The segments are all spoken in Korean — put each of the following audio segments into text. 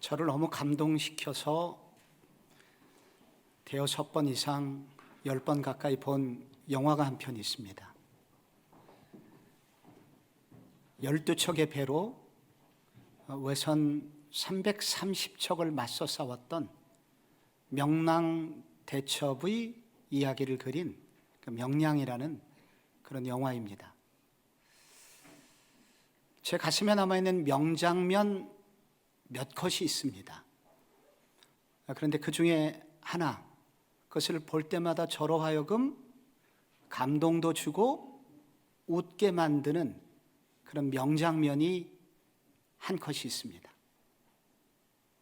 저를 너무 감동시켜서 대여섯 번 이상 10번 가까이 본 영화가 한 편 있습니다. 12척의 배로 외선 330척을 맞서 싸웠던 명랑대첩의 이야기를 그린 명량이라는 그런 영화입니다. 제 가슴에 남아있는 명장면 몇 컷이 있습니다. 그런데 그 중에 하나, 그것을 볼 때마다 저로 하여금 감동도 주고 웃게 만드는 그런 명장면이 한 컷이 있습니다.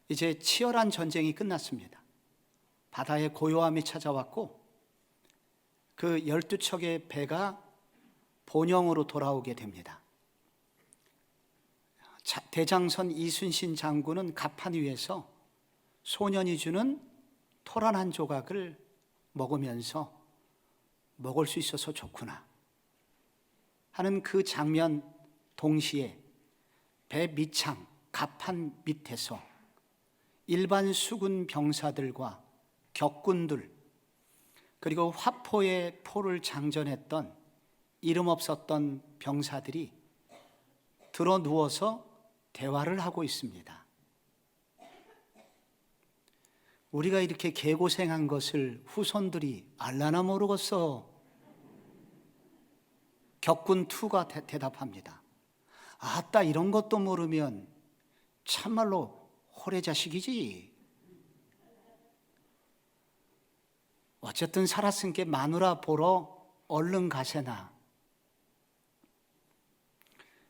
이제 치열한 전쟁이 끝났습니다. 바다에 고요함이 찾아왔고 그 12척의 배가 본영으로 돌아오게 됩니다. 대장선 이순신 장군은 갑판 위에서 소년이 주는 토란 한 조각을 먹으면서 먹을 수 있어서 좋구나 하는 그 장면 동시에 배 밑창 갑판 밑에서 일반 수군 병사들과 격군들 그리고 화포에 포를 장전했던 이름 없었던 병사들이 들어 누워서 대화를 하고 있습니다. 우리가 이렇게 개고생한 것을 후손들이 알라나 모르겠어. 격군 2가 대답합니다. 아따, 이런 것도 모르면 참말로 호래자식이지. 어쨌든 살았으니까 마누라 보러 얼른 가세나.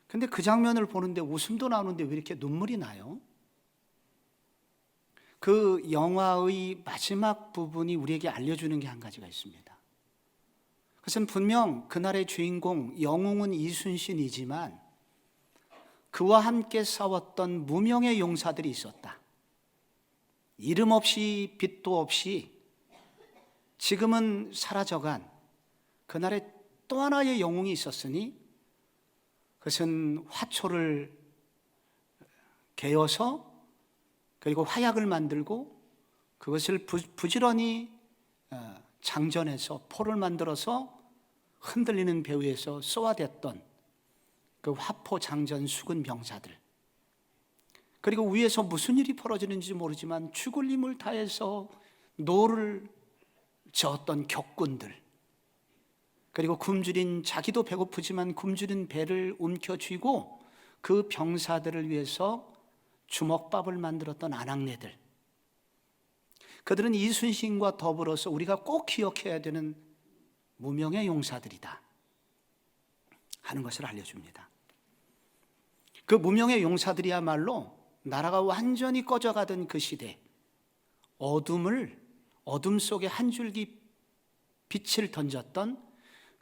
근데 그 장면을 보는데 웃음도 나오는데 왜 이렇게 눈물이 나요? 그 영화의 마지막 부분이 우리에게 알려주는 게 한 가지가 있습니다. 그것은 분명 그날의 주인공 영웅은 이순신이지만 그와 함께 싸웠던 무명의 용사들이 있었다. 이름 없이 빛도 없이 지금은 사라져간 그날의 또 하나의 영웅이 있었으니 그것은 화초를 개어서 그리고 화약을 만들고 그것을 부지런히 장전해서 포를 만들어서 흔들리는 배 위에서 쏘아댔던 그 화포 장전 수군 병사들, 그리고 위에서 무슨 일이 벌어지는지 모르지만 죽을 힘을 다해서 노를 저었던 격군들, 그리고 굶주린, 자기도 배고프지만 굶주린 배를 움켜쥐고 그 병사들을 위해서 주먹밥을 만들었던 아낙네들, 그들은 이순신과 더불어서 우리가 꼭 기억해야 되는 무명의 용사들이다 하는 것을 알려줍니다. 그 무명의 용사들이야말로 나라가 완전히 꺼져가던 그 시대, 어둠 속에 한 줄기 빛을 던졌던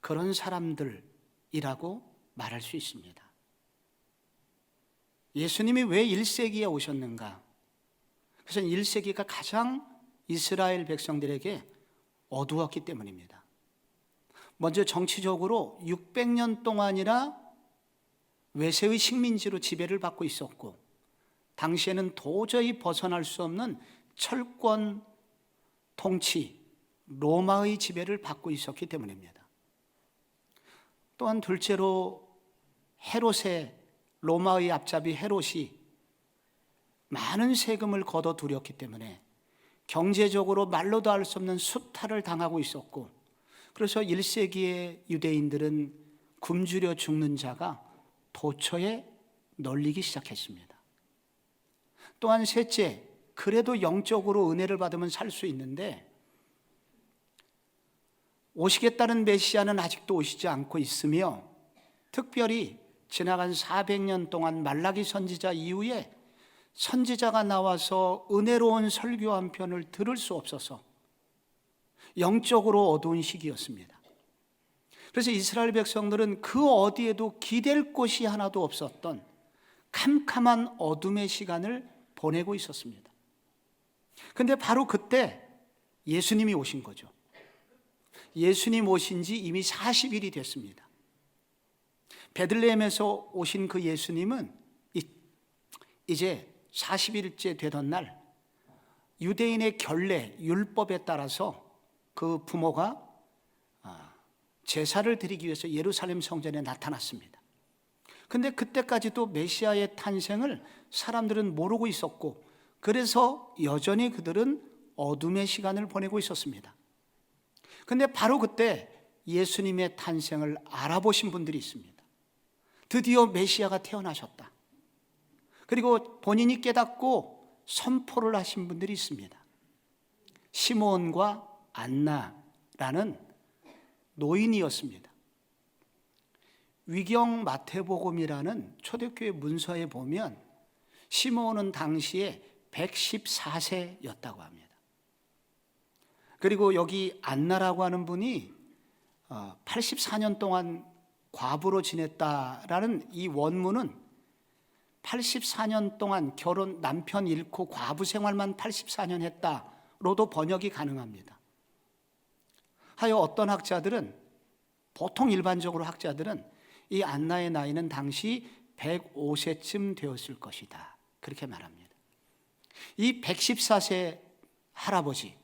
그런 사람들이라고 말할 수 있습니다. 예수님이 왜 1세기에 오셨는가? 그것은 1세기가 가장 이스라엘 백성들에게 어두웠기 때문입니다. 먼저 정치적으로 600년 동안이나 외세의 식민지로 지배를 받고 있었고 당시에는 도저히 벗어날 수 없는 철권 통치, 로마의 지배를 받고 있었기 때문입니다. 또한 둘째로 헤롯의, 로마의 앞잡이 헤롯이 많은 세금을 걷어들였기 때문에 경제적으로 말로도 할 수 없는 수탈을 당하고 있었고, 그래서 1세기의 유대인들은 굶주려 죽는 자가 도처에 널리기 시작했습니다. 또한 셋째, 그래도 영적으로 은혜를 받으면 살 수 있는데 오시겠다는 메시아는 아직도 오시지 않고 있으며, 특별히 지나간 400년 동안 말라기 선지자 이후에 선지자가 나와서 은혜로운 설교 한 편을 들을 수 없어서 영적으로 어두운 시기였습니다. 그래서 이스라엘 백성들은 그 어디에도 기댈 곳이 하나도 없었던 캄캄한 어둠의 시간을 보내고 있었습니다. 그런데 바로 그때 예수님이 오신 거죠. 예수님 오신 지 이미 40일이 됐습니다. 베들레헴에서 오신 그 예수님은 이제 40일째 되던 날 유대인의 결례, 율법에 따라서 그 부모가 제사를 드리기 위해서 예루살렘 성전에 나타났습니다. 근데 그때까지도 메시아의 탄생을 사람들은 모르고 있었고, 그래서 여전히 그들은 어둠의 시간을 보내고 있었습니다. 근데 바로 그때 예수님의 탄생을 알아보신 분들이 있습니다. 드디어 메시아가 태어나셨다. 그리고 본인이 깨닫고 선포를 하신 분들이 있습니다. 시므온과 안나라는 노인이었습니다. 위경 마태복음이라는 초대교회 문서에 보면 시므온은 당시에 114세였다고 합니다. 그리고 여기 안나라고 하는 분이 84년 동안 과부로 지냈다라는 이 원문은 84년 동안 남편 잃고 과부 생활만 84년 했다로도 번역이 가능합니다. 하여 어떤 학자들은, 보통 일반적으로 학자들은 이 안나의 나이는 당시 105세쯤 되었을 것이다, 그렇게 말합니다. 이 114세 할아버지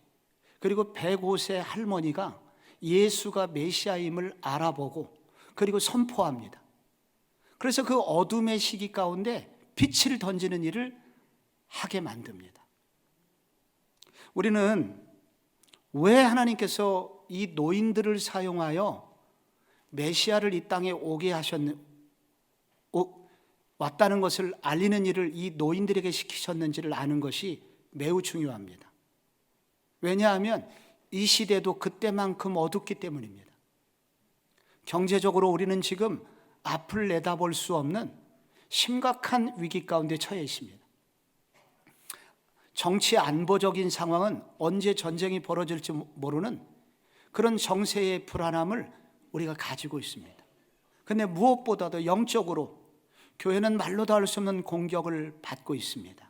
그리고 105세 할머니가 예수가 메시아임을 알아보고 그리고 선포합니다. 그래서 그 어둠의 시기 가운데 빛을 던지는 일을 하게 만듭니다. 우리는 왜 하나님께서 이 노인들을 사용하여 메시아를 이 땅에 왔다는 것을 알리는 일을 이 노인들에게 시키셨는지를 아는 것이 매우 중요합니다. 왜냐하면 이 시대도 그때만큼 어둡기 때문입니다. 경제적으로 우리는 지금 앞을 내다볼 수 없는 심각한 위기 가운데 처해 있습니다. 정치 안보적인 상황은 언제 전쟁이 벌어질지 모르는 그런 정세의 불안함을 우리가 가지고 있습니다. 그런데 무엇보다도 영적으로 교회는 말로도 할 수 없는 공격을 받고 있습니다.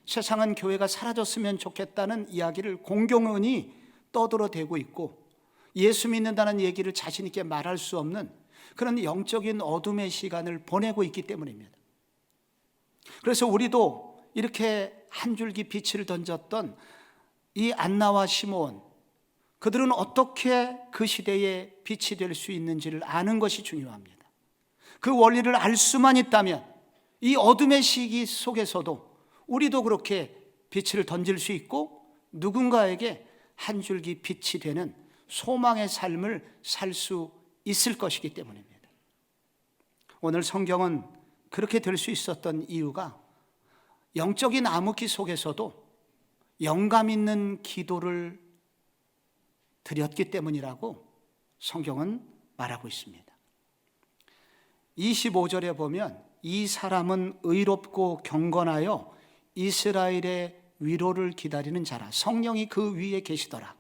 세상은 교회가 사라졌으면 좋겠다는 이야기를 공공연히 떠들어대고 있고, 예수 믿는다는 얘기를 자신 있게 말할 수 없는 그런 영적인 어둠의 시간을 보내고 있기 때문입니다. 그래서 우리도 이렇게 한 줄기 빛을 던졌던 이 안나와 시므온, 그들은 어떻게 그 시대에 빛이 될 수 있는지를 아는 것이 중요합니다. 그 원리를 알 수만 있다면 이 어둠의 시기 속에서도 우리도 그렇게 빛을 던질 수 있고 누군가에게 한 줄기 빛이 되는 소망의 삶을 살 수 있을 것이기 때문입니다. 오늘 성경은 그렇게 될 수 있었던 이유가 영적인 암흑기 속에서도 영감 있는 기도를 드렸기 때문이라고 성경은 말하고 있습니다. 25절에 보면 이 사람은 의롭고 경건하여 이스라엘의 위로를 기다리는 자라, 성령이 그 위에 계시더라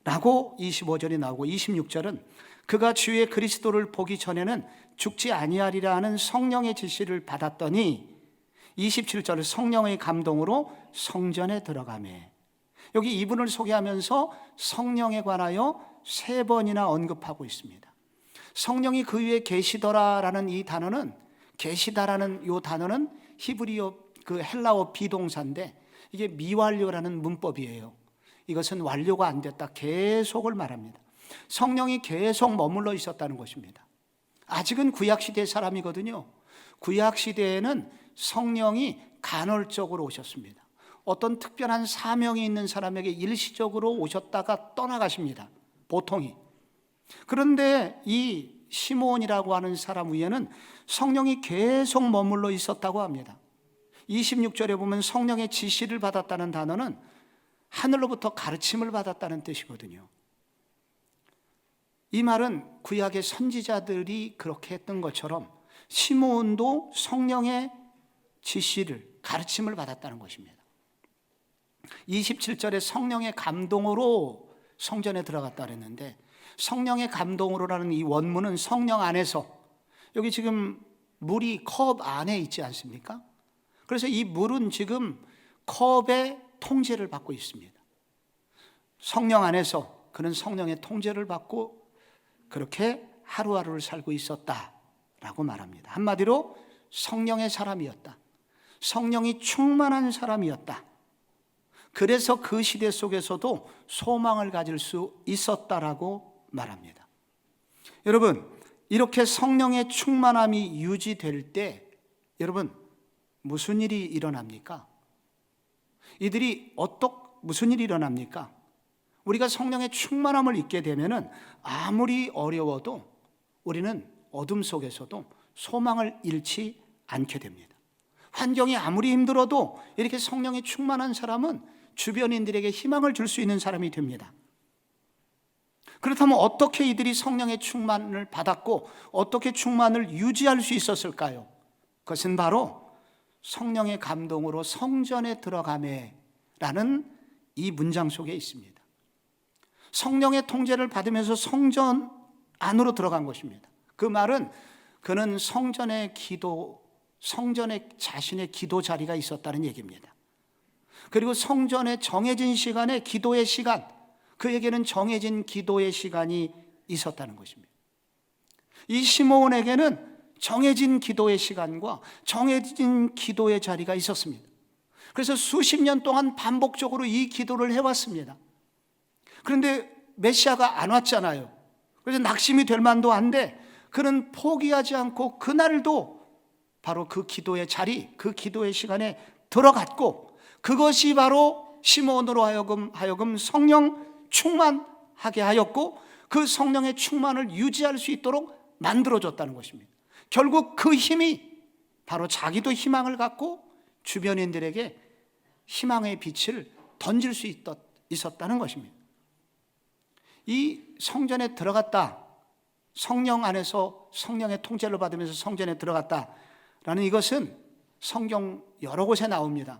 라고 25절이 나오고, 26절은 그가 주의 그리스도를 보기 전에는 죽지 아니하리라 하는 성령의 지시를 받았더니, 27절 성령의 감동으로 성전에 들어가매. 여기 이분을 소개하면서 성령에 관하여 3번이나 언급하고 있습니다. 성령이 그 위에 계시더라라는 이 단어는, 계시다라는 이 단어는 히브리어 그 헬라어 비동사인데 이게 미완료라는 문법이에요. 이것은 완료가 안 됐다, 계속을 말합니다. 성령이 계속 머물러 있었다는 것입니다. 아직은 구약시대 사람이거든요. 구약시대에는 성령이 간헐적으로 오셨습니다. 어떤 특별한 사명이 있는 사람에게 일시적으로 오셨다가 떠나가십니다, 보통이. 그런데 이 시므온이라고 하는 사람 위에는 성령이 계속 머물러 있었다고 합니다. 26절에 보면 성령의 지시를 받았다는 단어는 하늘로부터 가르침을 받았다는 뜻이거든요. 이 말은 구약의 선지자들이 그렇게 했던 것처럼 시므온도 성령의 지시를, 가르침을 받았다는 것입니다. 27절에 성령의 감동으로 성전에 들어갔다 그랬는데, 성령의 감동으로라는 이 원문은 성령 안에서, 여기 지금 물이 컵 안에 있지 않습니까? 그래서 이 물은 지금 컵의 통제를 받고 있습니다. 성령 안에서 그는 성령의 통제를 받고 그렇게 하루하루를 살고 있었다라고 말합니다. 한마디로 성령의 사람이었다. 성령이 충만한 사람이었다. 그래서 그 시대 속에서도 소망을 가질 수 있었다라고 말합니다. 여러분, 이렇게 성령의 충만함이 유지될 때 여러분 무슨 일이 일어납니까? 무슨 일이 일어납니까? 우리가 성령의 충만함을 잊게 되면은 아무리 어려워도 우리는 어둠 속에서도 소망을 잃지 않게 됩니다. 환경이 아무리 힘들어도 이렇게 성령이 충만한 사람은 주변인들에게 희망을 줄 수 있는 사람이 됩니다. 그렇다면 어떻게 이들이 성령의 충만을 받았고 어떻게 충만을 유지할 수 있었을까요? 그것은 바로 성령의 감동으로 성전에 들어가매라는 이 문장 속에 있습니다. 성령의 통제를 받으면서 성전 안으로 들어간 것입니다. 그 말은 그는 성전에 자신의 기도 자리가 있었다는 얘기입니다. 그리고 성전에 정해진 시간에 기도의 시간, 그에게는 정해진 기도의 시간이 있었다는 것입니다. 이 시므온에게는 정해진 기도의 시간과 정해진 기도의 자리가 있었습니다. 그래서 수십 년 동안 반복적으로 이 기도를 해왔습니다. 그런데 메시아가 안 왔잖아요. 그래서 낙심이 될 만도 한데 그는 포기하지 않고 그날도 바로 그 기도의 자리, 그 기도의 시간에 들어갔고, 그것이 바로 시므온으로 하여금 성령 충만하게 하였고 그 성령의 충만을 유지할 수 있도록 만들어줬다는 것입니다. 결국 그 힘이 바로 자기도 희망을 갖고 주변인들에게 희망의 빛을 던질 수 있었다는 것입니다. 이 성전에 들어갔다, 성령 안에서 성령의 통제를 받으면서 성전에 들어갔다라는 이것은 성경 여러 곳에 나옵니다.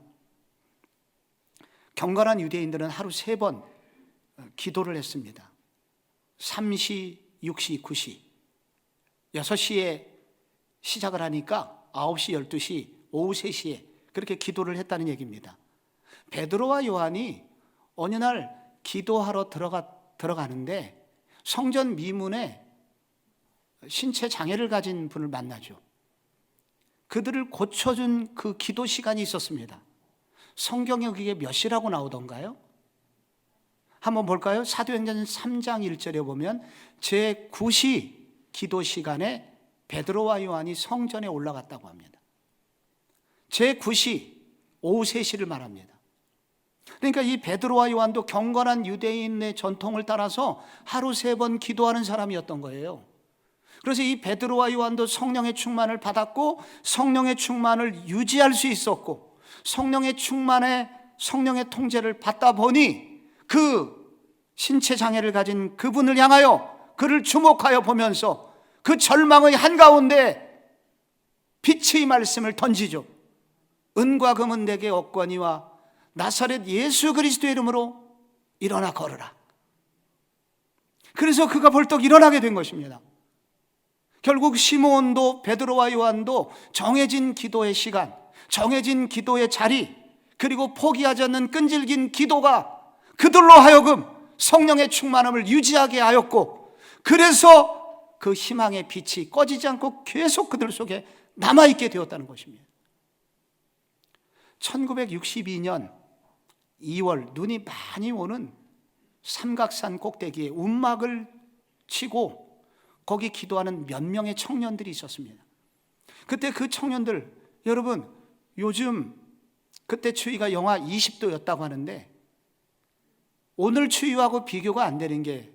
경건한 유대인들은 하루 3번 기도를 했습니다. 3시, 6시, 9시. 6시에 시작을 하니까 9시, 12시, 오후 3시에 그렇게 기도를 했다는 얘기입니다. 베드로와 요한이 어느 날 기도하러 들어가는데 성전 미문에 신체 장애를 가진 분을 만나죠. 그들을 고쳐준 그 기도 시간이 있었습니다. 성경에 그게 몇 시라고 나오던가요? 한번 볼까요? 사도행전 3장 1절에 보면 제9시 기도 시간에 베드로와 요한이 성전에 올라갔다고 합니다. 제9시 오후 3시를 말합니다. 그러니까 이 베드로와 요한도 경건한 유대인의 전통을 따라서 하루 3번 기도하는 사람이었던 거예요. 그래서 이 베드로와 요한도 성령의 충만을 받았고 성령의 충만을 유지할 수 있었고 성령의 통제를 받다 보니 그 신체 장애를 가진 그분을 향하여 그를 주목하여 보면서 그 절망의 한가운데 빛의 말씀을 던지죠. 은과 금은 내게 없거니와 나사렛 예수 그리스도의 이름으로 일어나 걸으라. 그래서 그가 벌떡 일어나게 된 것입니다. 결국 시므온도 베드로와 요한도 정해진 기도의 시간, 정해진 기도의 자리, 그리고 포기하지 않는 끈질긴 기도가 그들로 하여금 성령의 충만함을 유지하게 하였고, 그래서 그 희망의 빛이 꺼지지 않고 계속 그들 속에 남아있게 되었다는 것입니다. 1962년 2월 눈이 많이 오는 삼각산 꼭대기에 움막을 치고 거기 기도하는 몇 명의 청년들이 있었습니다. 그때 그 청년들, 여러분 요즘 그때 추위가 영하 20도였다고 하는데 오늘 추위하고 비교가 안 되는 게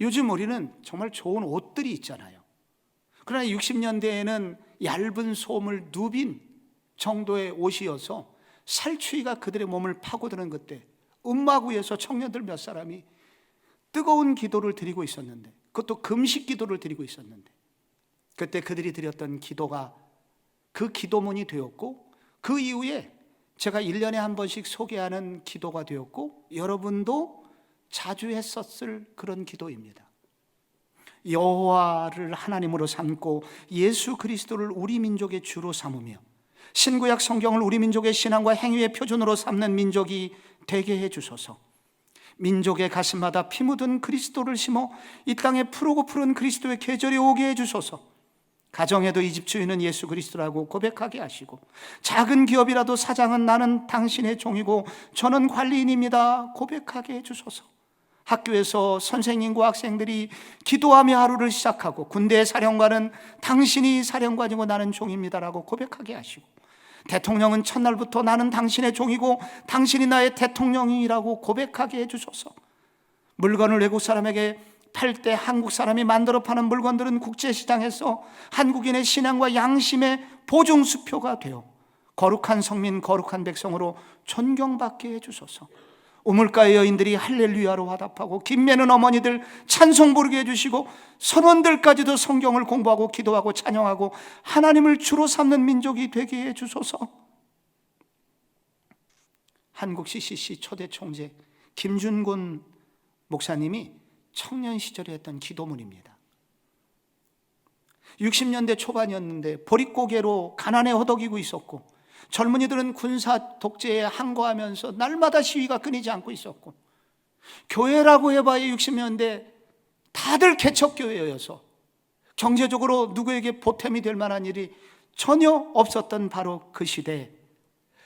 요즘 우리는 정말 좋은 옷들이 있잖아요. 그러나 60년대에는 얇은 소물 누빈 정도의 옷이어서 살추위가 그들의 몸을 파고드는 그때 움막 위에서 청년들 몇 사람이 뜨거운 기도를 드리고 있었는데, 그것도 금식 기도를 드리고 있었는데, 그때 그들이 드렸던 기도가 그 기도문이 되었고, 그 이후에 제가 1년에 한 번씩 소개하는 기도가 되었고, 여러분도 자주 했었을 그런 기도입니다. 여호와를 하나님으로 삼고 예수 그리스도를 우리 민족의 주로 삼으며 신구약 성경을 우리 민족의 신앙과 행위의 표준으로 삼는 민족이 되게 해주소서. 민족의 가슴마다 피 묻은 그리스도를 심어 이 땅에 푸르고 푸른 그리스도의 계절이 오게 해주소서. 가정에도 이 집 주인은 예수 그리스도라고 고백하게 하시고, 작은 기업이라도 사장은 나는 당신의 종이고 저는 관리인입니다 고백하게 해주소서. 학교에서 선생님과 학생들이 기도하며 하루를 시작하고, 군대의 사령관은 당신이 사령관이고 나는 종입니다라고 고백하게 하시고, 대통령은 첫날부터 나는 당신의 종이고 당신이 나의 대통령이라고 고백하게 해주소서. 물건을 외국 사람에게 팔 때 한국 사람이 만들어 파는 물건들은 국제시장에서 한국인의 신앙과 양심의 보증수표가 되어 거룩한 성민, 거룩한 백성으로 존경받게 해주소서. 우물가의 여인들이 할렐루야로 화답하고, 김매는 어머니들 찬송 부르게 해주시고, 선원들까지도 성경을 공부하고 기도하고 찬양하고 하나님을 주로 삼는 민족이 되게 해주소서. 한국 CCC 초대 총재 김준곤 목사님이 청년 시절에 했던 기도문입니다. 60년대 초반이었는데 보릿고개로 가난에 허덕이고 있었고, 젊은이들은 군사 독재에 항거하면서 날마다 시위가 끊이지 않고 있었고, 교회라고 해봐야 60년대 다들 개척교회여서 경제적으로 누구에게 보탬이 될 만한 일이 전혀 없었던 바로 그 시대.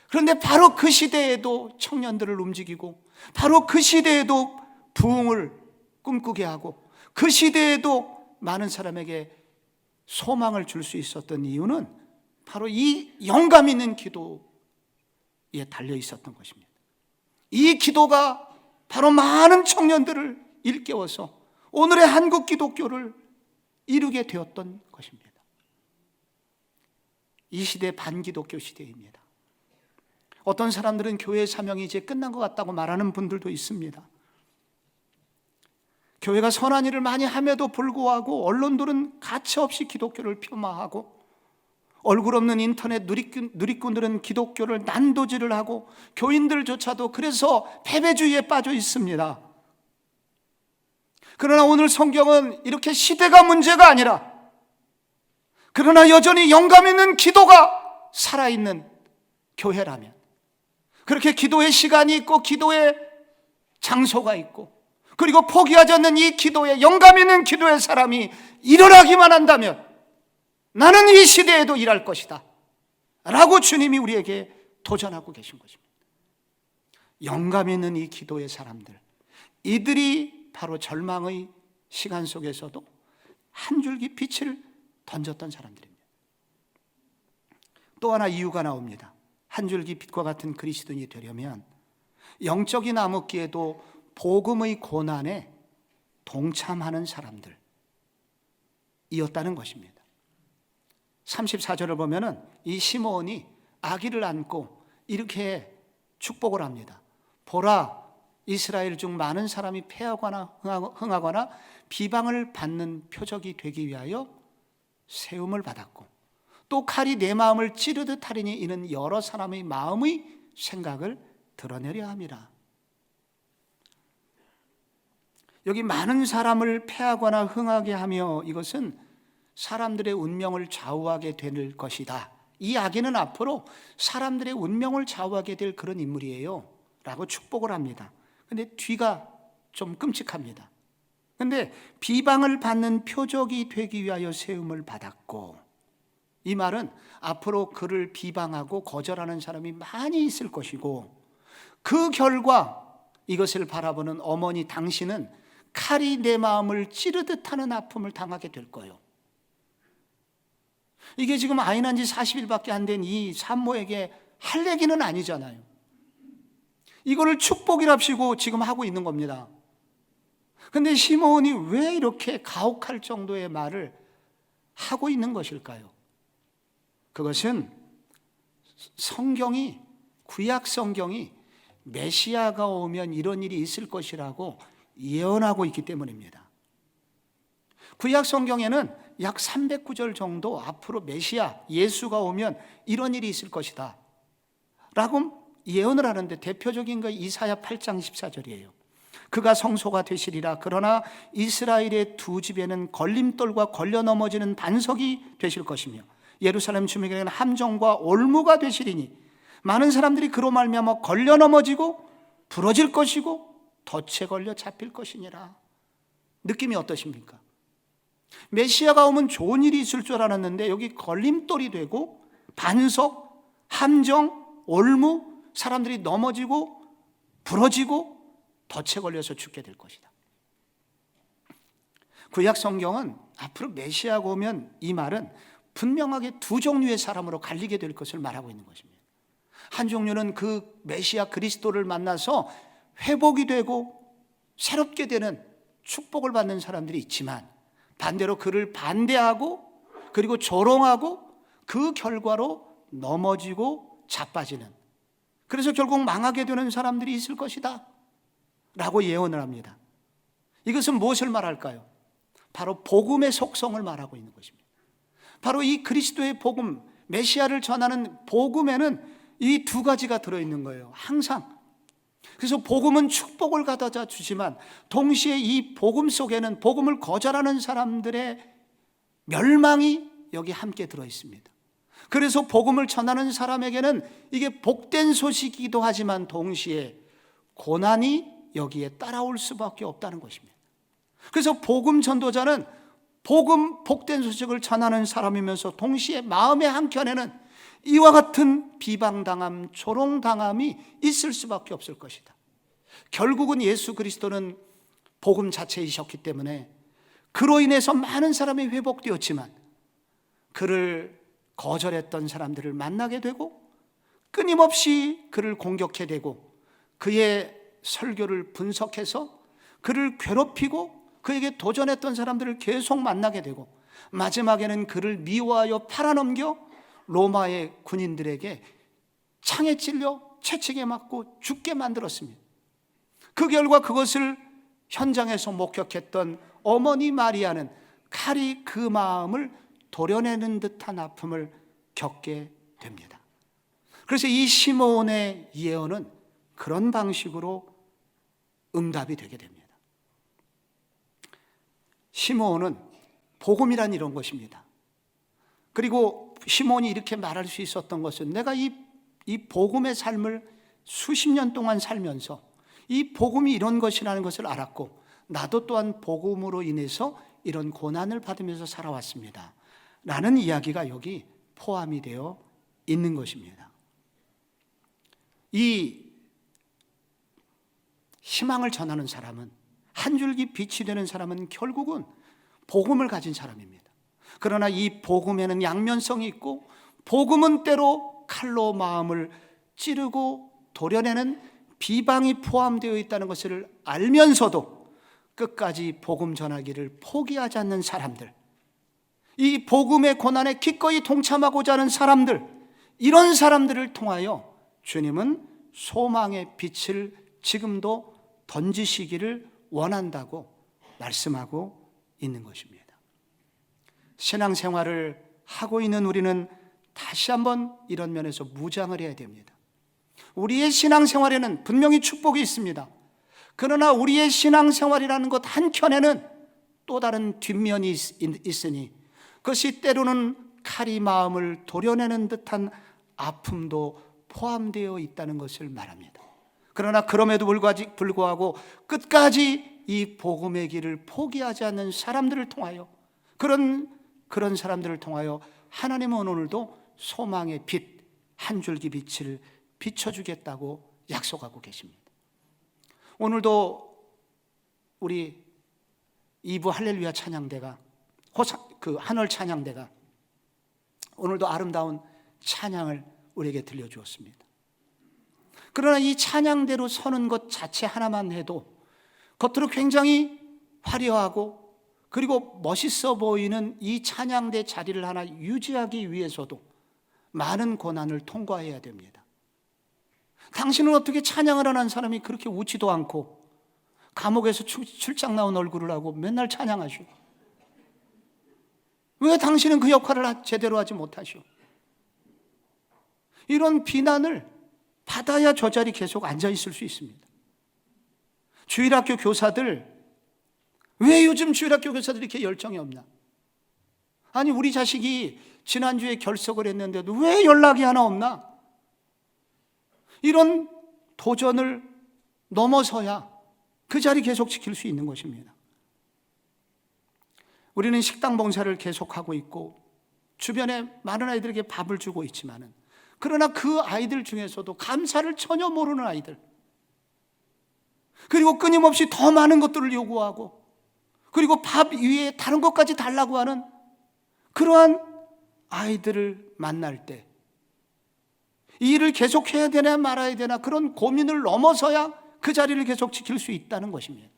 그런데 바로 그 시대에도 청년들을 움직이고, 바로 그 시대에도 부흥을 꿈꾸게 하고, 그 시대에도 많은 사람에게 소망을 줄 수 있었던 이유는 바로 이 영감 있는 기도에 달려 있었던 것입니다. 이 기도가 바로 많은 청년들을 일깨워서 오늘의 한국 기독교를 이루게 되었던 것입니다. 이 시대 반기독교 시대입니다. 어떤 사람들은 교회 사명이 이제 끝난 것 같다고 말하는 분들도 있습니다. 교회가 선한 일을 많이 함에도 불구하고 언론들은 가차없이 기독교를 폄하하고, 얼굴 없는 인터넷 누리꾼들은 기독교를 난도질을 하고, 교인들조차도 그래서 패배주의에 빠져 있습니다. 그러나 오늘 성경은 이렇게 시대가 문제가 아니라, 그러나 여전히 영감 있는 기도가 살아있는 교회라면, 그렇게 기도의 시간이 있고 기도의 장소가 있고, 그리고 포기하지 않는 이 기도에, 영감 있는 기도의 사람이 일어나기만 한다면 나는 이 시대에도 일할 것이다 라고 주님이 우리에게 도전하고 계신 것입니다. 영감 있는 이 기도의 사람들, 이들이 바로 절망의 시간 속에서도 한 줄기 빛을 던졌던 사람들입니다. 또 하나 이유가 나옵니다. 한 줄기 빛과 같은 그리스도인이 되려면 영적인 암흑기에도 복음의 고난에 동참하는 사람들이었다는 것입니다. 34절을 보면은 이 시므온이 아기를 안고 이렇게 축복을 합니다. 보라, 이스라엘 중 많은 사람이 패하거나 흥하거나 비방을 받는 표적이 되기 위하여 세움을 받았고, 또 칼이 내 마음을 찌르듯 하리니 이는 여러 사람의 마음의 생각을 드러내려 함이라. 여기 많은 사람을 패하거나 흥하게 하며, 이것은 사람들의 운명을 좌우하게 될 것이다. 이 아기는 앞으로 사람들의 운명을 좌우하게 될 그런 인물이에요 라고 축복을 합니다. 근데 뒤가 좀 끔찍합니다. 근데 비방을 받는 표적이 되기 위하여 세움을 받았고, 이 말은 앞으로 그를 비방하고 거절하는 사람이 많이 있을 것이고, 그 결과 이것을 바라보는 어머니 당신은 칼이 내 마음을 찌르듯 하는 아픔을 당하게 될 거예요. 이게 지금 아이 난 지 40일밖에 안 된 이 산모에게 할 얘기는 아니잖아요. 이거를 축복이랍시고 지금 하고 있는 겁니다. 근데 시므온이 왜 이렇게 가혹할 정도의 말을 하고 있는 것일까요? 그것은 성경이, 구약 성경이 메시아가 오면 이런 일이 있을 것이라고 예언하고 있기 때문입니다. 구약 성경에는 약 300구절 정도 앞으로 메시아, 예수가 오면 이런 일이 있을 것이다 라고 예언을 하는데, 대표적인 거 이사야 8장 14절이에요. 그가 성소가 되시리라. 그러나 이스라엘의 두 집에는 걸림돌과 걸려 넘어지는 반석이 되실 것이며 예루살렘 주민에게는 함정과 올무가 되시리니 많은 사람들이 그로 말미암아 걸려 넘어지고 부러질 것이고 덫에 걸려 잡힐 것이니라. 느낌이 어떠십니까? 메시아가 오면 좋은 일이 있을 줄 알았는데 여기 걸림돌이 되고 반석, 함정, 올무, 사람들이 넘어지고 부러지고 덫에 걸려서 죽게 될 것이다. 구약 성경은 앞으로 메시아가 오면 이 말은 분명하게 두 종류의 사람으로 갈리게 될 것을 말하고 있는 것입니다. 한 종류는 그 메시아 그리스도를 만나서 회복이 되고 새롭게 되는 축복을 받는 사람들이 있지만, 반대로 그를 반대하고 그리고 조롱하고 그 결과로 넘어지고 자빠지는, 그래서 결국 망하게 되는 사람들이 있을 것이다 라고 예언을 합니다. 이것은 무엇을 말할까요? 바로 복음의 속성을 말하고 있는 것입니다. 바로 이 그리스도의 복음, 메시아를 전하는 복음에는 이 두 가지가 들어있는 거예요, 항상. 그래서 복음은 축복을 가져다 주지만 동시에 이 복음 속에는 복음을 거절하는 사람들의 멸망이 여기 함께 들어있습니다. 그래서 복음을 전하는 사람에게는 이게 복된 소식이기도 하지만 동시에 고난이 여기에 따라올 수밖에 없다는 것입니다. 그래서 복음 전도자는 복음, 복된 소식을 전하는 사람이면서 동시에 마음의 한켠에는 이와 같은 비방당함, 조롱당함이 있을 수밖에 없을 것이다. 결국은 예수 그리스도는 복음 자체이셨기 때문에 그로 인해서 많은 사람이 회복되었지만, 그를 거절했던 사람들을 만나게 되고 끊임없이 그를 공격해대고 그의 설교를 분석해서 그를 괴롭히고 그에게 도전했던 사람들을 계속 만나게 되고, 마지막에는 그를 미워하여 팔아넘겨 로마의 군인들에게 창에 찔려 채찍에 맞고 죽게 만들었습니다. 그 결과 그것을 현장에서 목격했던 어머니 마리아는 칼이 그 마음을 도려내는 듯한 아픔을 겪게 됩니다. 그래서 이 시므온의 예언은 그런 방식으로 응답이 되게 됩니다. 시므온은 복음이란 이런 것입니다. 그리고 시므온이 이렇게 말할 수 있었던 것은, 내가 이 복음의 삶을 수십 년 동안 살면서 이 복음이 이런 것이라는 것을 알았고, 나도 또한 복음으로 인해서 이런 고난을 받으면서 살아왔습니다 라는 이야기가 여기 포함이 되어 있는 것입니다. 이 희망을 전하는 사람은, 한 줄기 빛이 되는 사람은 결국은 복음을 가진 사람입니다. 그러나 이 복음에는 양면성이 있고, 복음은 때로 칼로 마음을 찌르고 도려내는 비방이 포함되어 있다는 것을 알면서도 끝까지 복음 전하기를 포기하지 않는 사람들, 이 복음의 고난에 기꺼이 동참하고자 하는 사람들, 이런 사람들을 통하여 주님은 소망의 빛을 지금도 던지시기를 원한다고 말씀하고 있는 것입니다. 신앙생활을 하고 있는 우리는 다시 한번 이런 면에서 무장을 해야 됩니다. 우리의 신앙생활에는 분명히 축복이 있습니다. 그러나 우리의 신앙생활이라는 것 한켠에는 또 다른 뒷면이 있으니, 그것이 때로는 칼이 마음을 도려내는 듯한 아픔도 포함되어 있다는 것을 말합니다. 그러나 그럼에도 불구하고 끝까지 이 복음의 길을 포기하지 않는 사람들을 통하여, 그런 사람들을 통하여 하나님은 오늘도 소망의 빛, 한 줄기 빛을 비춰주겠다고 약속하고 계십니다. 오늘도 우리 2부 할렐루야 찬양대가, 한월 찬양대가 오늘도 아름다운 찬양을 우리에게 들려주었습니다. 그러나 이 찬양대로 서는 것 자체 하나만 해도 겉으로 굉장히 화려하고 그리고 멋있어 보이는 이 찬양대 자리를 하나 유지하기 위해서도 많은 고난을 통과해야 됩니다. 당신은 어떻게 찬양을 하는 사람이 그렇게 웃지도 않고 감옥에서 출장 나온 얼굴을 하고 맨날 찬양하시오? 왜 당신은 그 역할을 제대로 하지 못하시오? 이런 비난을 받아야 저 자리 계속 앉아 있을 수 있습니다. 주일학교 교사들, 왜 요즘 주일학교 교사들이 이렇게 열정이 없나? 아니, 우리 자식이 지난주에 결석을 했는데도 왜 연락이 하나 없나? 이런 도전을 넘어서야 그 자리 계속 지킬 수 있는 것입니다. 우리는 식당 봉사를 계속하고 있고 주변에 많은 아이들에게 밥을 주고 있지만은, 그러나 그 아이들 중에서도 감사를 전혀 모르는 아이들, 그리고 끊임없이 더 많은 것들을 요구하고, 그리고 밥 위에 다른 것까지 달라고 하는 그러한 아이들을 만날 때 이 일을 계속해야 되나 말아야 되나, 그런 고민을 넘어서야 그 자리를 계속 지킬 수 있다는 것입니다.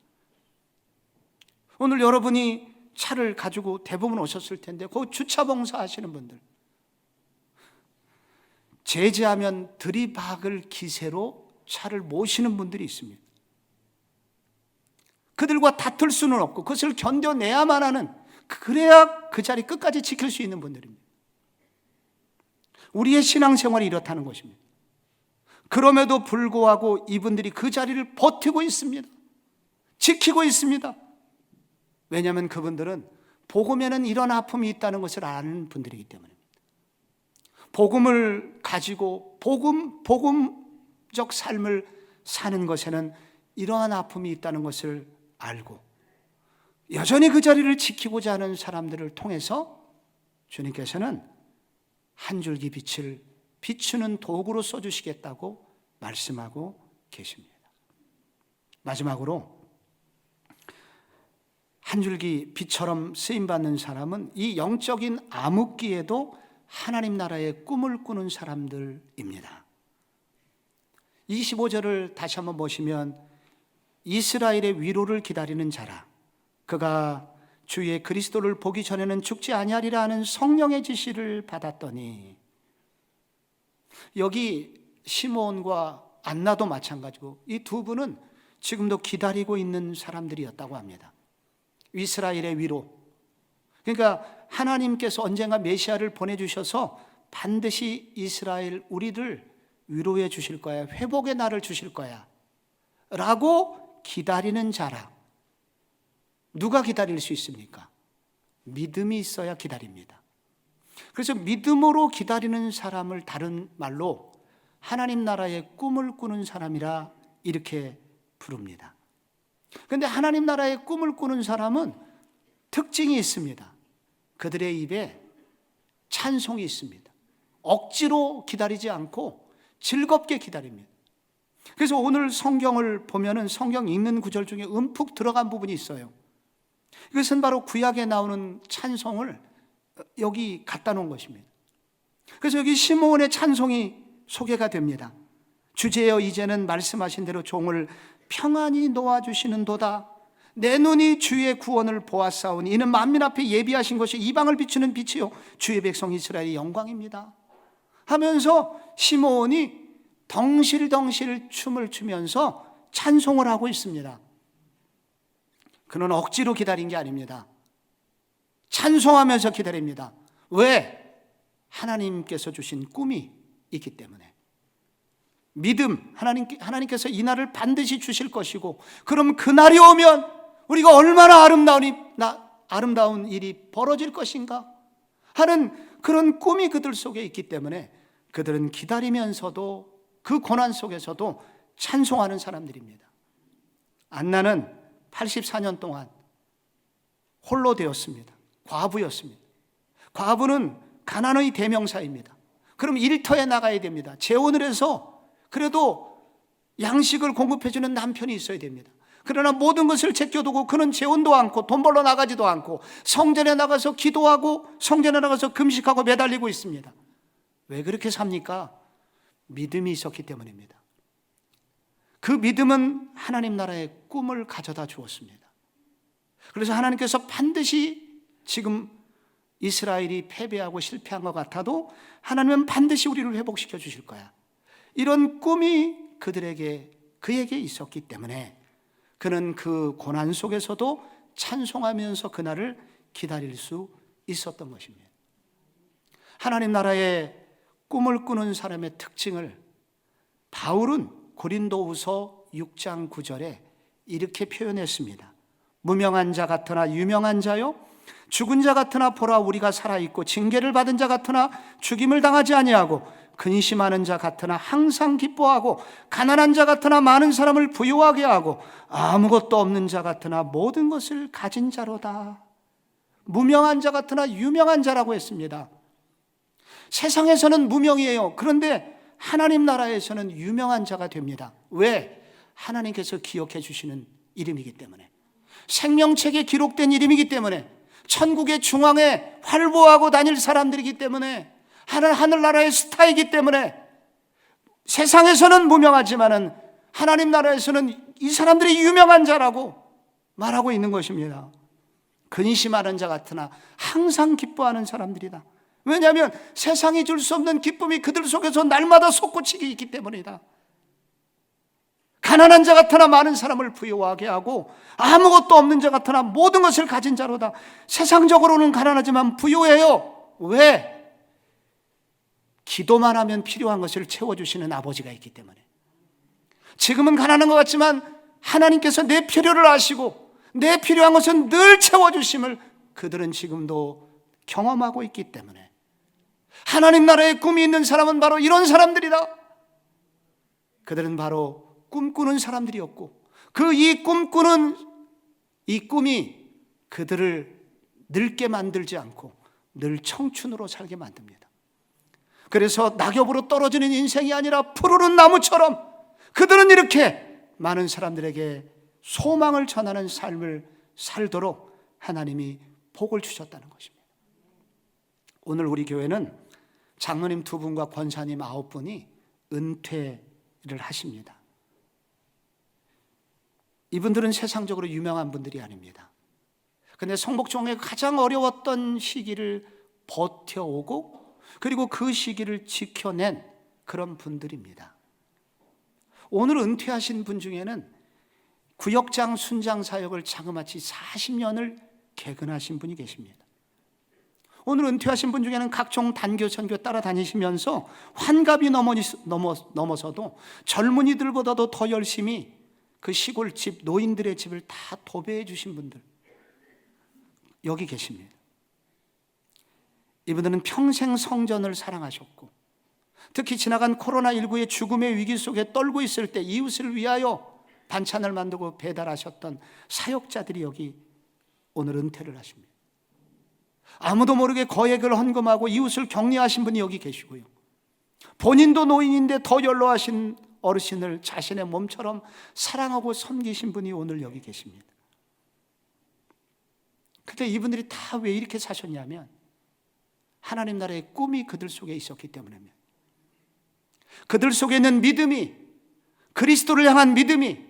오늘 여러분이 차를 가지고 대부분 오셨을 텐데, 그 주차 봉사 하시는 분들, 제지하면 들이박을 기세로 차를 모시는 분들이 있습니다. 그들과 다툴 수는 없고 그것을 견뎌내야만 하는, 그래야 그 자리 끝까지 지킬 수 있는 분들입니다. 우리의 신앙생활이 이렇다는 것입니다. 그럼에도 불구하고 이분들이 그 자리를 버티고 있습니다. 지키고 있습니다. 왜냐하면 그분들은 복음에는 이런 아픔이 있다는 것을 아는 분들이기 때문입니다. 복음을 가지고 복음적 삶을 사는 것에는 이러한 아픔이 있다는 것을 알고 여전히 그 자리를 지키고자 하는 사람들을 통해서 주님께서는 한 줄기 빛을 비추는 도구로 써주시겠다고 말씀하고 계십니다. 마지막으로, 한 줄기 빛처럼 쓰임받는 사람은 이 영적인 암흑기에도 하나님 나라의 꿈을 꾸는 사람들입니다. 25절을 다시 한번 보시면, 이스라엘의 위로를 기다리는 자라, 그가 주의 그리스도를 보기 전에는 죽지 아니하리라 하는 성령의 지시를 받았더니, 여기 시므온과 안나도 마찬가지고 이 두 분은 지금도 기다리고 있는 사람들이었다고 합니다. 이스라엘의 위로, 그러니까 하나님께서 언젠가 메시아를 보내주셔서 반드시 이스라엘 우리를 위로해 주실 거야, 회복의 날을 주실 거야 라고 기다리는 자라. 누가 기다릴 수 있습니까? 믿음이 있어야 기다립니다. 그래서 믿음으로 기다리는 사람을 다른 말로 하나님 나라의 꿈을 꾸는 사람이라 이렇게 부릅니다. 그런데 하나님 나라의 꿈을 꾸는 사람은 특징이 있습니다. 그들의 입에 찬송이 있습니다. 억지로 기다리지 않고 즐겁게 기다립니다. 그래서 오늘 성경을 보면은 성경 읽는 구절 중에 움푹 들어간 부분이 있어요. 이것은 바로 구약에 나오는 찬송을 여기 갖다 놓은 것입니다. 그래서 여기 시므온의 찬송이 소개가 됩니다. 주제여 이제는 말씀하신 대로 종을 평안히 놓아주시는도다. 내 눈이 주의 구원을 보았사오니 이는 만민 앞에 예비하신 것이 이방을 비추는 빛이요 주의 백성 이스라엘의 영광입니다 하면서 시므온이 덩실덩실 춤을 추면서 찬송을 하고 있습니다. 그는 억지로 기다린 게 아닙니다. 찬송하면서 기다립니다. 왜? 하나님께서 주신 꿈이 있기 때문에. 믿음, 하나님께서 이 날을 반드시 주실 것이고, 그럼 그 날이 오면 우리가 얼마나 아름다운 일이 벌어질 것인가 하는 그런 꿈이 그들 속에 있기 때문에 그들은 기다리면서도 그 고난 속에서도 찬송하는 사람들입니다. 안나는 84년 동안 홀로 되었습니다. 과부였습니다. 과부는 가난의 대명사입니다. 그럼 일터에 나가야 됩니다. 재혼을 해서 그래도 양식을 공급해주는 남편이 있어야 됩니다. 그러나 모든 것을 제껴두고 그는 재혼도 않고 돈 벌러 나가지도 않고 성전에 나가서 기도하고 성전에 나가서 금식하고 매달리고 있습니다. 왜 그렇게 삽니까? 믿음이 있었기 때문입니다. 그 믿음은 하나님 나라의 꿈을 가져다 주었습니다. 그래서 하나님께서 반드시 지금 이스라엘이 패배하고 실패한 것 같아도 하나님은 반드시 우리를 회복시켜 주실 거야, 이런 꿈이 그에게 있었기 때문에 그는 그 고난 속에서도 찬송하면서 그날을 기다릴 수 있었던 것입니다. 하나님 나라의 꿈을 꾸는 사람의 특징을 바울은 고린도후서 6장 9절에 이렇게 표현했습니다. 무명한 자 같으나 유명한 자요, 죽은 자 같으나 보라 우리가 살아있고, 징계를 받은 자 같으나 죽임을 당하지 아니하고, 근심하는 자 같으나 항상 기뻐하고, 가난한 자 같으나 많은 사람을 부유하게 하고, 아무것도 없는 자 같으나 모든 것을 가진 자로다. 무명한 자 같으나 유명한 자라고 했습니다. 세상에서는 무명이에요. 그런데 하나님 나라에서는 유명한 자가 됩니다. 왜? 하나님께서 기억해 주시는 이름이기 때문에, 생명책에 기록된 이름이기 때문에, 천국의 중앙에 활보하고 다닐 사람들이기 때문에, 하늘나라의 스타이기 때문에, 세상에서는 무명하지만은 하나님 나라에서는 이 사람들이 유명한 자라고 말하고 있는 것입니다. 근심하는 자 같으나 항상 기뻐하는 사람들이다. 왜냐하면 세상이 줄 수 없는 기쁨이 그들 속에서 날마다 솟구치기 있기 때문이다. 가난한 자 같으나 많은 사람을 부유하게 하고, 아무것도 없는 자 같으나 모든 것을 가진 자로다. 세상적으로는 가난하지만 부유해요. 왜? 기도만 하면 필요한 것을 채워주시는 아버지가 있기 때문에. 지금은 가난한 것 같지만 하나님께서 내 필요를 아시고 내 필요한 것은 늘 채워주심을 그들은 지금도 경험하고 있기 때문에, 하나님 나라의 꿈이 있는 사람은 바로 이런 사람들이다. 그들은 바로 꿈꾸는 사람들이었고, 이 꿈꾸는 이 꿈이 그들을 늙게 만들지 않고 늘 청춘으로 살게 만듭니다. 그래서 낙엽으로 떨어지는 인생이 아니라 푸르른 나무처럼 그들은 이렇게 많은 사람들에게 소망을 전하는 삶을 살도록 하나님이 복을 주셨다는 것입니다. 오늘 우리 교회는 장로님 2분과 권사님 9분이 은퇴를 하십니다. 이분들은 세상적으로 유명한 분들이 아닙니다. 그런데 성복종의 가장 어려웠던 시기를 버텨오고, 그리고 그 시기를 지켜낸 그런 분들입니다. 오늘 은퇴하신 분 중에는 구역장 순장 사역을 자그마치 40년을 개근하신 분이 계십니다. 오늘 은퇴하신 분 중에는 각종 단교 선교 따라다니시면서 환갑이 넘어서도 젊은이들보다도 더 열심히 그 시골집 노인들의 집을 다 도배해 주신 분들 여기 계십니다. 이분들은 평생 성전을 사랑하셨고, 특히 지나간 코로나19의 죽음의 위기 속에 떨고 있을 때 이웃을 위하여 반찬을 만들고 배달하셨던 사역자들이 여기 오늘 은퇴를 하십니다. 아무도 모르게 거액을 헌금하고 이웃을 격려하신 분이 여기 계시고요, 본인도 노인인데 더 연로하신 어르신을 자신의 몸처럼 사랑하고 섬기신 분이 오늘 여기 계십니다. 근데 이분들이 다 왜 이렇게 사셨냐면 하나님 나라의 꿈이 그들 속에 있었기 때문입니다. 그들 속에 있는 믿음이, 그리스도를 향한 믿음이,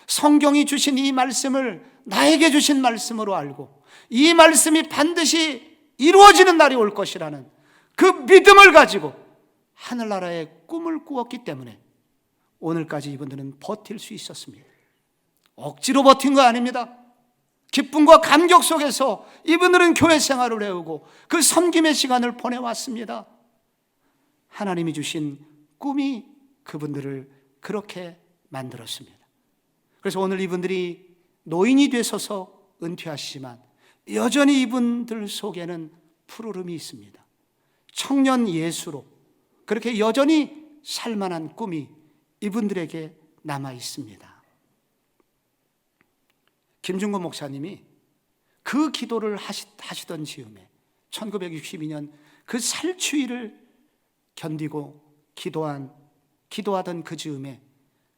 성경이 주신 이 말씀을 나에게 주신 말씀으로 알고 이 말씀이 반드시 이루어지는 날이 올 것이라는 그 믿음을 가지고 하늘나라의 꿈을 꾸었기 때문에 오늘까지 이분들은 버틸 수 있었습니다. 억지로 버틴 거 아닙니다. 기쁨과 감격 속에서 이분들은 교회 생활을 해오고 그 섬김의 시간을 보내왔습니다. 하나님이 주신 꿈이 그분들을 그렇게 만들었습니다. 그래서 오늘 이분들이 노인이 되셔서 은퇴하시지만 여전히 이분들 속에는 푸르름이 있습니다. 청년 예수로 그렇게 여전히 살만한 꿈이 이분들에게 남아 있습니다. 김중곤 목사님이 그 기도를 하시던 즈음에 1962년 그 살추위를 견디고 기도하던 그 즈음에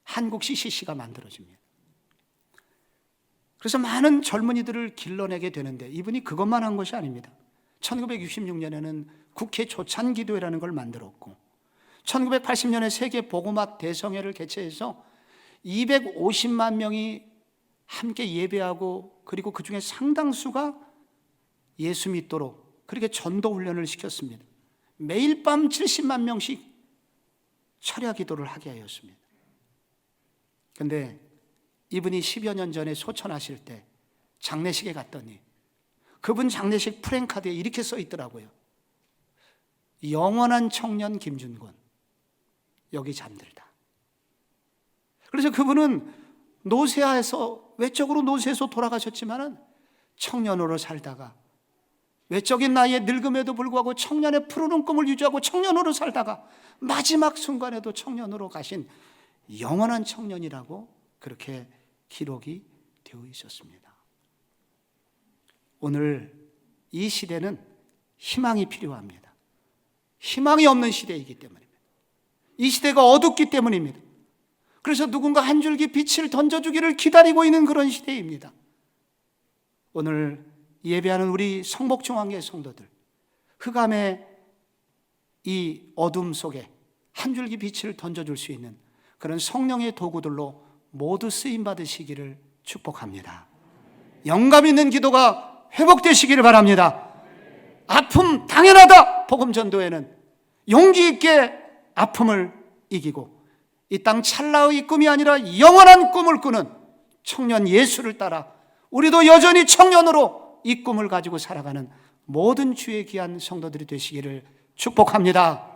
한국 CCC가 만들어집니다. 그래서 많은 젊은이들을 길러내게 되는데 이분이 그것만 한 것이 아닙니다. 1966년에는 국회 조찬기도회라는 걸 만들었고 1980년에 세계 복음화 대성회를 개최해서 250만 명이 함께 예배하고, 그리고 그 중에 상당수가 예수 믿도록 그렇게 전도 훈련을 시켰습니다. 매일 밤 70만 명씩 철야 기도를 하게 하였습니다. 그런데 이분이 10여 년 전에 소천하실 때 장례식에 갔더니 그분 장례식 프랭카드에 이렇게 써 있더라고요. 영원한 청년 김준곤 여기 잠들다. 그래서 그분은 외적으로 노쇠해서 돌아가셨지만 청년으로 살다가 외적인 나이에 늙음에도 불구하고 청년의 푸르른 꿈을 유지하고 청년으로 살다가 마지막 순간에도 청년으로 가신 영원한 청년이라고 그렇게 기록이 되어 있었습니다. 오늘 이 시대는 희망이 필요합니다. 희망이 없는 시대이기 때문입니다. 이 시대가 어둡기 때문입니다. 그래서 누군가 한 줄기 빛을 던져주기를 기다리고 있는 그런 시대입니다. 오늘 예배하는 우리 성목중앙회 성도들, 흑암의 이 어둠 속에 한 줄기 빛을 던져줄 수 있는 그런 성령의 도구들로 모두 쓰임받으시기를 축복합니다. 영감 있는 기도가 회복되시기를 바랍니다. 아픔 당연하다. 복음 전도에는 용기 있게 아픔을 이기고 이 땅 찰나의 꿈이 아니라 영원한 꿈을 꾸는 청년 예수를 따라 우리도 여전히 청년으로 이 꿈을 가지고 살아가는 모든 주의 귀한 성도들이 되시기를 축복합니다.